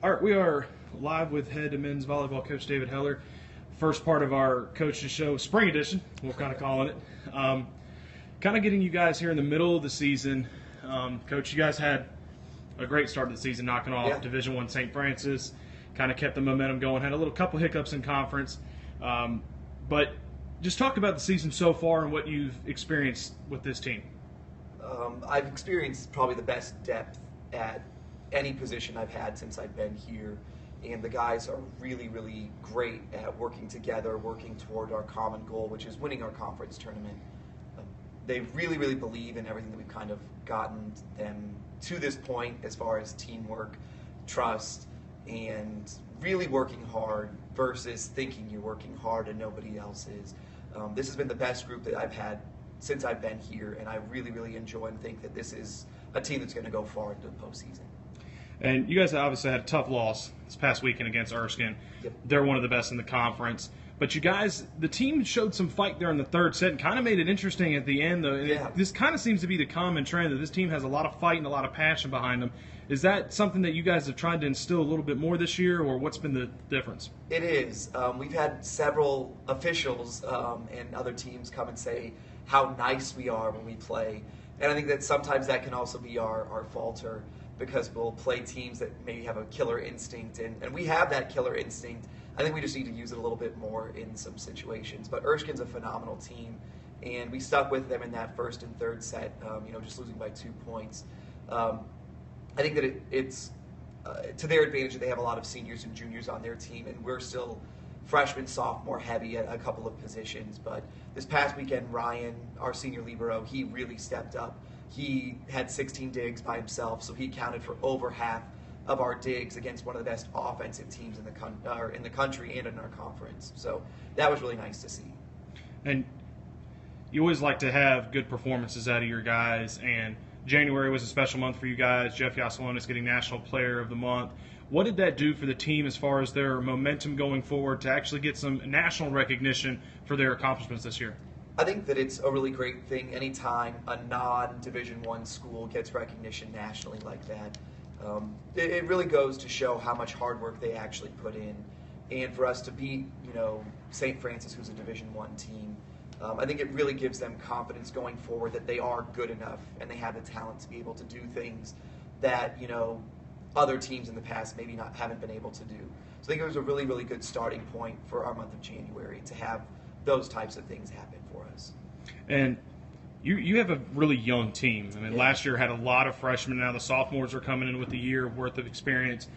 All right, we are live with head men's volleyball coach David Heller. First part of our coaches show, spring edition, we're kind of calling it. Kind of getting you guys here in the middle of the season. Coach, you guys had a great start to the season, knocking off Division I St. Francis. Kind of kept the momentum going. Had a little couple hiccups in conference, but just talk about the season so far and what you've experienced with this team. I've experienced probably the best depth at any position I've had since I've been here, and the guys are really, really great at working together, working toward our common goal, which is winning our conference tournament. They really, really believe in everything that we've kind of gotten them to this point as far as teamwork, trust, and really working hard versus thinking you're working hard and nobody else is. This has been the best group that I've had since I've been here, and I really, really enjoy and think that this is a team that's going to go far into the postseason. And you guys obviously had a tough loss this past weekend against Erskine. Yep. They're one of the best in the conference. But you guys, the team showed some fight there in the third set and kind of made it interesting at the end, though. And this kind of seems to be the common trend, that this team has a lot of fight and a lot of passion behind them. Is that something that you guys have tried to instill a little bit more this year, or what's been the difference? It is. We've had several officials and other teams come and say how nice we are when we play. And I think that sometimes that can also be our falter, because we'll play teams that maybe have a killer instinct, and we have that killer instinct. I think we just need to use it a little bit more in some situations. But Erskine's a phenomenal team, and we stuck with them in that first and third set, just losing by 2 points. I think that it's to their advantage that they have a lot of seniors and juniors on their team, and we're still freshman, sophomore heavy at a couple of positions. But this past weekend, Ryan, our senior libero, he really stepped up. He had 16 digs by himself, so he accounted for over half of our digs against one of the best offensive teams in the country and in our conference. So that was really nice to see. And you always like to have good performances out of your guys, and January was a special month for you guys. Jeff Yasalonis getting National Player of the Month. What did that do for the team as far as their momentum going forward to actually get some national recognition for their accomplishments this year? I think that it's a really great thing anytime a non-Division I school gets recognition nationally like that. It really goes to show how much hard work they actually put in. And for us to beat, St. Francis, who's a Division I team, I think it really gives them confidence going forward that they are good enough and they have the talent to be able to do things that, other teams in the past maybe haven't been able to do. So I think it was a really, really good starting point for our month of January to have those types of things happen for us. And you have a really young team. I mean, last year had a lot of freshmen. Now the sophomores are coming in with a year worth of experience.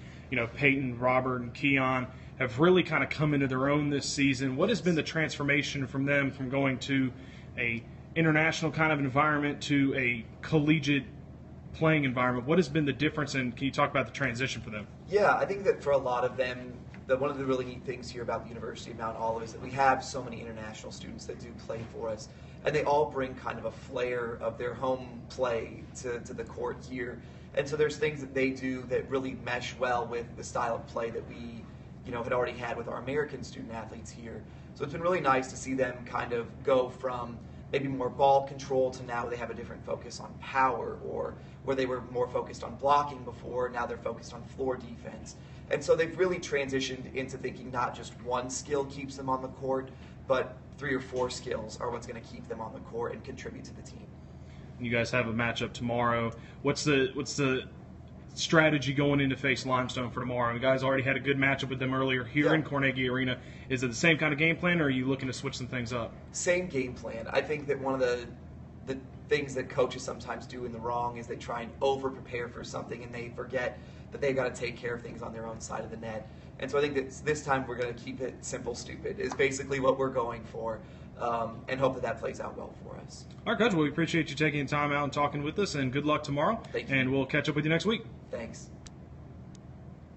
Peyton, Robert, and Keon have really kind of come into their own this season. What has been the transformation from them from going to a international kind of environment to a collegiate playing environment? What has been the difference, and can you talk about the transition for them? Yeah, I think that for a lot of them, one of the really neat things here about the University of Mount Olive is that we have so many international students that do play for us, and they all bring kind of a flair of their home play to the court here. And so there's things that they do that really mesh well with the style of play that we had already had with our American student athletes here. So it's been really nice to see them kind of go from maybe more ball control to now they have a different focus on power, or where they were more focused on blocking before, now they're focused on floor defense. And so they've really transitioned into thinking not just one skill keeps them on the court, but 3 or 4 skills are what's going to keep them on the court and contribute to the team. You guys have a matchup tomorrow. What's the strategy going in to face Limestone for tomorrow? You guys already had a good matchup with them earlier here in Carnegie Arena. Is it the same kind of game plan, or are you looking to switch some things up? Same game plan. I think that one of the things that coaches sometimes do in the wrong is they try and over-prepare for something, and they forget that they've got to take care of things on their own side of the net. And so I think that this time we're going to keep it simple, stupid, is basically what we're going for, and hope that plays out well for us. All right, Coach, well, we appreciate you taking the time out and talking with us, and good luck tomorrow. Thank you. And we'll catch up with you next week. Thanks.